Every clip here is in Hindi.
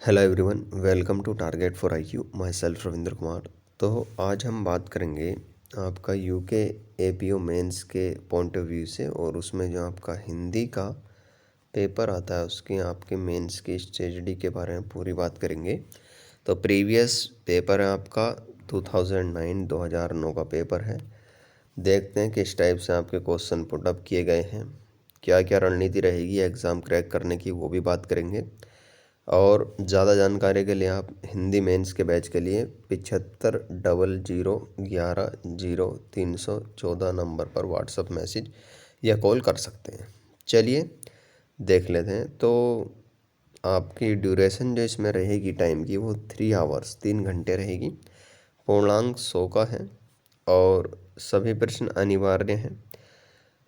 Hello everyone, welcome to target for IQ. Myself Ravindra Kumar. तो आज हम बात करेंगे आपका यूके एपीओ मेंस के पॉइंट ऑफ व्यू से, और उसमें जो आपका हिंदी का पेपर आता है उसके आपके मेंस की स्ट्रेटजी के बारे में पूरी बात करेंगे। तो प्रीवियस पेपर है आपका 2009 का पेपर है। देखते हैं किस टाइप से आपके क्वेश्चन पुट अप किए गए हैं, क्या क्या रणनीति रहेगी एग्ज़ाम क्रैक करने की, वो भी बात करेंगे। और ज़्यादा जानकारी के लिए आप हिंदी मेंस के बैच के लिए 7500110314 नंबर पर व्हाट्सअप मैसेज या कॉल कर सकते हैं। चलिए देख लेते हैं। तो आपकी ड्यूरेशन जो इसमें रहेगी टाइम की, वो 3 आवर्स 3 घंटे रहेगी। पूर्णांक 100 का है और सभी प्रश्न अनिवार्य हैं।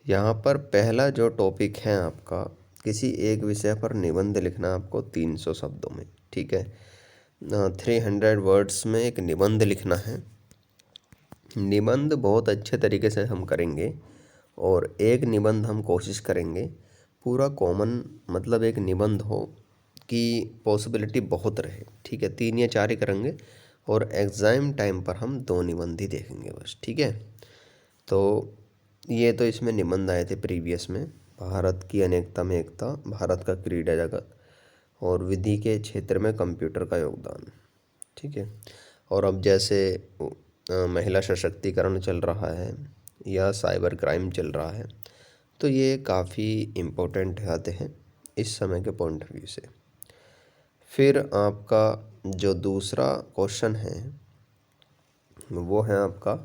यहाँ पर पहला जो टॉपिक है आपका, किसी एक विषय पर निबंध लिखना आपको 300 शब्दों में, ठीक है। 300 वर्ड्स में एक निबंध लिखना है। निबंध बहुत अच्छे तरीके से हम करेंगे, और एक निबंध हम कोशिश करेंगे पूरा कॉमन, मतलब एक निबंध हो कि पॉसिबिलिटी बहुत रहे, ठीक है। 3 या 4 ही करेंगे, और एग्ज़ाम टाइम पर हम 2 निबंध ही देखेंगे बस, ठीक है। तो ये तो इसमें निबंध आए थे प्रीवियस में। भारत की अनेकता में एकता, भारत का क्रीड़ा जगत, और विधि के क्षेत्र में कंप्यूटर का योगदान, ठीक है। और अब जैसे महिला सशक्तिकरण चल रहा है या साइबर क्राइम चल रहा है, तो ये काफ़ी इम्पोर्टेंट आते हैं इस समय के पॉइंट ऑफ व्यू से। फिर आपका जो दूसरा क्वेश्चन है वो है आपका,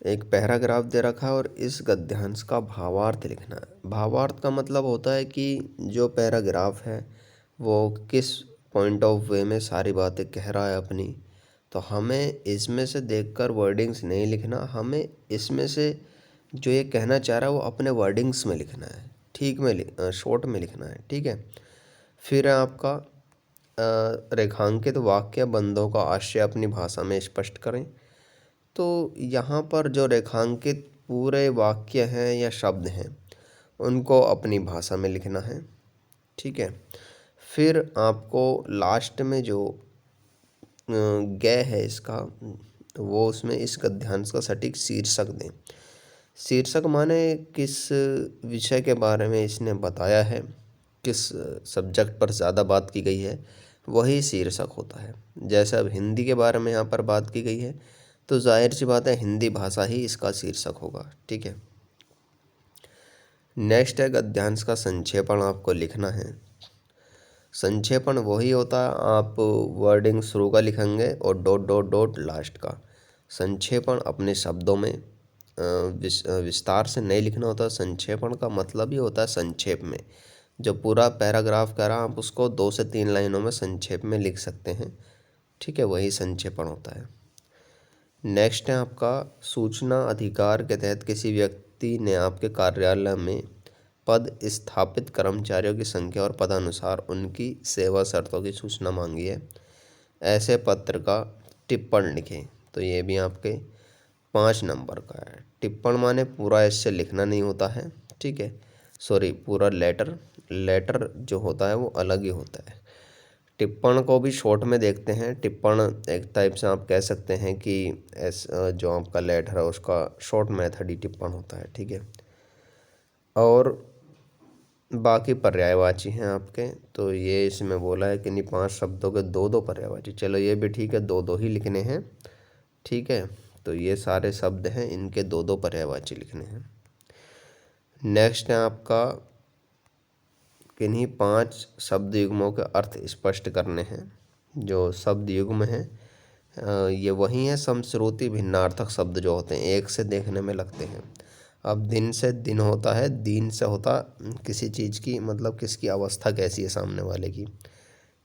एक पैराग्राफ दे रखा है और इस गद्यांश का भावार्थ लिखना है। भावार्थ का मतलब होता है कि जो पैराग्राफ है वो किस पॉइंट ऑफ वे में सारी बातें कह रहा है अपनी। तो हमें इसमें से देखकर वर्डिंग्स नहीं लिखना, हमें इसमें से जो ये कहना चाह रहा है वो अपने वर्डिंग्स में लिखना है, ठीक में शॉर्ट में लिखना है, ठीक है। फिर है आपका रेखांकित वाक्य बंदों का आशय अपनी भाषा में स्पष्ट करें। तो यहाँ पर जो रेखांकित पूरे वाक्य हैं या शब्द हैं उनको अपनी भाषा में लिखना है, ठीक है। फिर आपको लास्ट में जो गय है इसका, वो उसमें इस गद्यांश का सटीक शीर्षक दें। शीर्षक माने किस विषय के बारे में इसने बताया है, किस सब्जेक्ट पर ज़्यादा बात की गई है, वही शीर्षक होता है। जैसे अब हिंदी के बारे में यहाँ पर बात की गई है, तो जाहिर सी बात है हिंदी भाषा ही इसका शीर्षक होगा, ठीक है। नेक्स्ट है गद्यांश का संक्षेपण आपको लिखना है। संक्षेपण वही होता है, आप वर्डिंग शुरू का लिखेंगे और डॉट डॉट डॉट लास्ट का। संक्षेपण अपने शब्दों में विस्तार से नहीं लिखना होता। संक्षेपण का मतलब ही होता है संक्षेप में, जो पूरा पैराग्राफ कह रहा आप उसको 2 से 3 लाइनों में संक्षेप में लिख सकते हैं, ठीक है, वही संक्षेपण होता है। नेक्स्ट है आपका, सूचना अधिकार के तहत किसी व्यक्ति ने आपके कार्यालय में पद स्थापित कर्मचारियों की संख्या और पदानुसार उनकी सेवा शर्तों की सूचना मांगी है। ऐसे पत्र का टिप्पण लिखें। तो ये भी आपके 5 नंबर का है। टिप्पण माने पूरा इससे लिखना नहीं होता है, ठीक है, सॉरी, पूरा लेटर जो होता है वो अलग ही होता है। टिप्पण को भी शॉर्ट में देखते हैं। टिप्पण एक टाइप से आप कह सकते हैं कि जो आपका लेटर है उसका शॉर्ट मेथड ही टिप्पण होता है, ठीक है। और बाकी पर्यायवाची हैं आपके, तो ये इसमें बोला है कि नहीं 5 शब्दों के 2-2 पर्यायवाची। चलो ये भी ठीक है, 2-2 ही लिखने हैं, ठीक है। तो ये सारे शब्द हैं, इनके 2-2 पर्यायवाची लिखने हैं। नेक्स्ट है आपका, किन्हीं 5 शब्द युग्मों के अर्थ स्पष्ट करने हैं। जो शब्द युग्म हैं ये वही हैं समश्रुति भिन्नार्थक शब्द जो होते हैं, एक से देखने में लगते हैं। अब दिन से दिन होता है, दीन से होता किसी चीज़ की, मतलब किसकी अवस्था कैसी है सामने वाले की,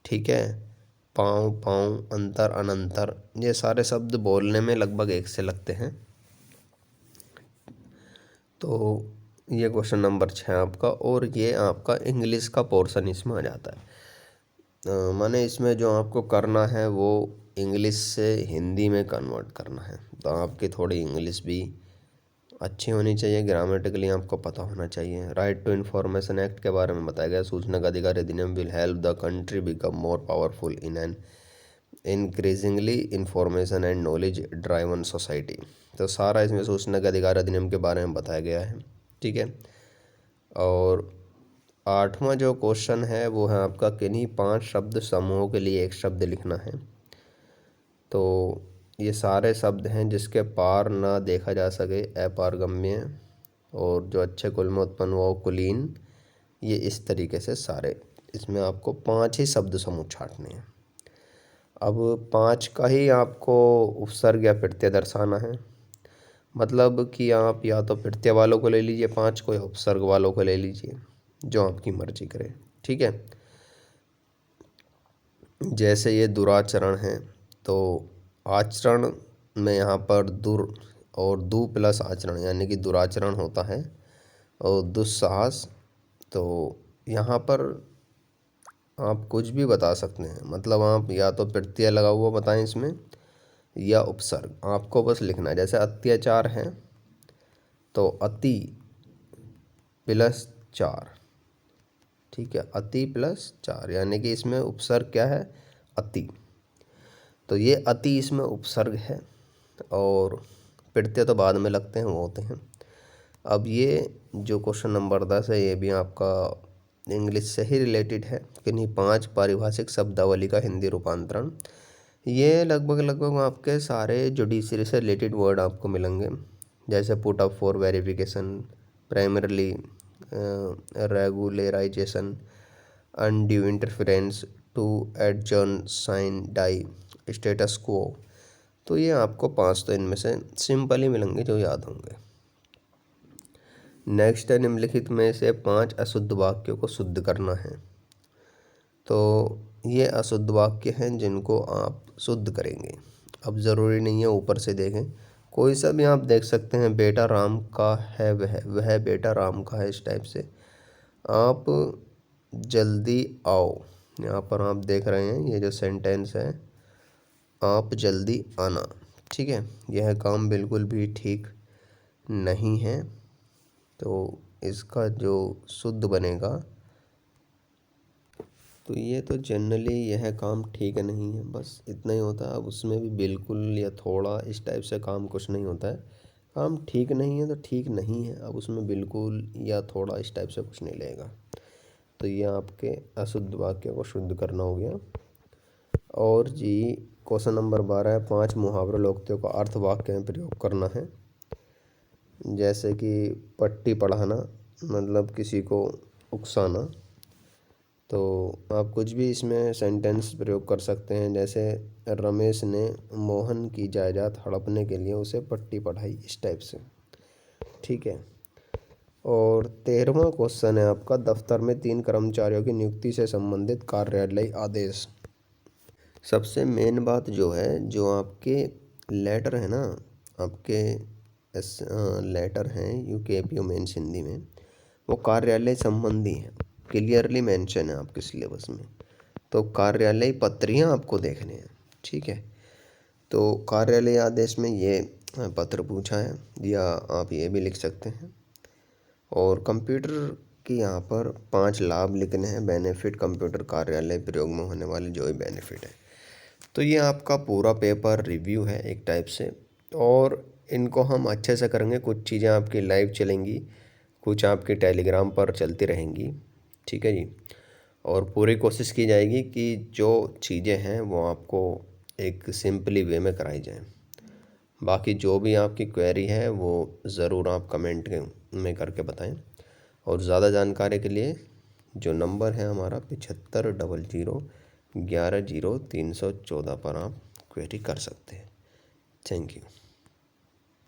ठीक है। पाँव पाँव, अंतर अनंतर, ये सारे शब्द बोलने में लगभग एक से लगते हैं। तो ये क्वेश्चन नंबर 6 आपका, और ये आपका इंग्लिश का पोर्शन इसमें आ जाता है। माने इसमें जो आपको करना है वो इंग्लिश से हिंदी में कन्वर्ट करना है, तो आपकी थोड़ी इंग्लिश भी अच्छी होनी चाहिए, ग्रामेटिकली आपको पता होना चाहिए। राइट टू इन्फॉर्मेशन एक्ट के बारे में बताया गया, सूचना का अधिकार अधिनियम will help the country become more powerful in an increasingly information and knowledge driven society. तो सारा इसमें सूचना के अधिकार अधिनियम के बारे में बताया गया है, ठीक है। और 8वां जो क्वेश्चन है वो है आपका, किन्हीं 5 शब्द समूहों के लिए एक शब्द लिखना है। तो ये सारे शब्द हैं जिसके पार ना देखा जा सके, अपारगम्य, और जो अच्छे कुल में उत्पन्न हुआ हो, कुलीन। ये इस तरीके से सारे, इसमें आपको 5 ही शब्द समूह छांटने हैं। अब 5 का ही आपको उपसर्ग या प्रत्यय दर्शाना है, मतलब कि आप या तो प्रत्यय वालों को ले लीजिए 5 को, या उपसर्ग वालों को ले लीजिए, जो आपकी मर्जी करे, ठीक है। जैसे ये दुराचरण है, तो आचरण में यहाँ पर दुर और दु प्लस आचरण यानी कि दुराचरण होता है, और दुस्साहस। तो यहाँ पर आप कुछ भी बता सकते हैं, मतलब आप या तो प्रत्यय लगा हुआ बताएं इसमें, या उपसर्ग, आपको बस लिखना है। जैसे अत्याचार है तो अति प्लस 4, ठीक है, अति प्लस 4, यानी कि इसमें उपसर्ग क्या है, अति। तो ये अति इसमें उपसर्ग है, और प्रत्यय तो बाद में लगते हैं, वो होते हैं। अब ये जो क्वेश्चन नंबर 10 है, ये भी आपका इंग्लिश से ही रिलेटेड है। किन्हीं 5 पारिभाषिक शब्दावली का हिंदी रूपांतरण। ये लगभग आपके सारे जुडिशरी से रिलेटेड वर्ड आपको मिलेंगे, जैसे put up for verification, primarily, regularisation, undue interference, to adjourn, sine die, status quo. तो ये आपको 5 तो इनमें से सिंपल ही मिलेंगे जो याद होंगे। नेक्स्ट है, निम्नलिखित में से 5 अशुद्ध वाक्यों को शुद्ध करना है। तो ये अशुद्ध वाक्य हैं जिनको आप शुद्ध करेंगे। अब ज़रूरी नहीं है ऊपर से देखें, कोई सा भी आप देख सकते हैं। बेटा राम का है वह बेटा राम का है, इस टाइप से आप जल्दी आओ, यहाँ पर आप देख रहे हैं ये जो सेंटेंस है, आप जल्दी आना, ठीक है। यह काम बिल्कुल भी ठीक नहीं है, तो इसका जो शुद्ध बनेगा, तो ये तो जनरली यह काम ठीक नहीं है, बस इतना ही होता है। अब उसमें भी बिल्कुल या थोड़ा इस टाइप से काम कुछ नहीं होता है। काम ठीक नहीं है तो ठीक नहीं है, अब उसमें बिल्कुल या थोड़ा इस टाइप से कुछ नहीं लगेगा। तो ये आपके अशुद्ध वाक्य को शुद्ध करना हो गया। और जी क्वेश्चन नंबर 12 है, 5 मुहावरा लोकोक्तियों का अर्थ वाक्य में प्रयोग करना है। जैसे कि पट्टी पढ़ाना, मतलब किसी को उकसाना। तो आप कुछ भी इसमें सेंटेंस प्रयोग कर सकते हैं, जैसे रमेश ने मोहन की जायदाद हड़पने के लिए उसे पट्टी पढ़ाई, इस टाइप से, ठीक है। और 13वां क्वेश्चन है आपका, दफ्तर में 3 कर्मचारियों की नियुक्ति से संबंधित कार्यालय आदेश। सबसे मेन बात जो है, जो आपके लेटर है ना, आपके लेटर हैं यूकेपीओ मेंस हिंदी में, वो कार्यालय संबंधी है, क्लियरली मेंशन है आपके सिलेबस में। तो कार्यालय पत्रियाँ आपको देखने हैं, ठीक है। तो कार्यालय आदेश में ये पत्र पूछा है, या आप ये भी लिख सकते हैं। और कंप्यूटर की यहाँ पर 5 लाभ लिखने हैं, बेनिफिट कंप्यूटर कार्यालय प्रयोग में होने वाले जो भी बेनिफिट है। तो ये आपका पूरा पेपर रिव्यू है एक टाइप से, और इनको हम अच्छे से करेंगे। कुछ चीज़ें आपकी लाइव चलेंगी, कुछ आपकी टेलीग्राम पर चलती रहेंगी, ठीक है जी। और पूरी कोशिश की जाएगी कि जो चीज़ें हैं वो आपको एक सिंपली वे में कराई जाएं। बाकी जो भी आपकी क्वेरी है वो ज़रूर आप कमेंट में करके बताएं। और ज़्यादा जानकारी के लिए जो नंबर है हमारा 7500 11 0 314 पर आप क्वेरी कर सकते हैं। Thank you.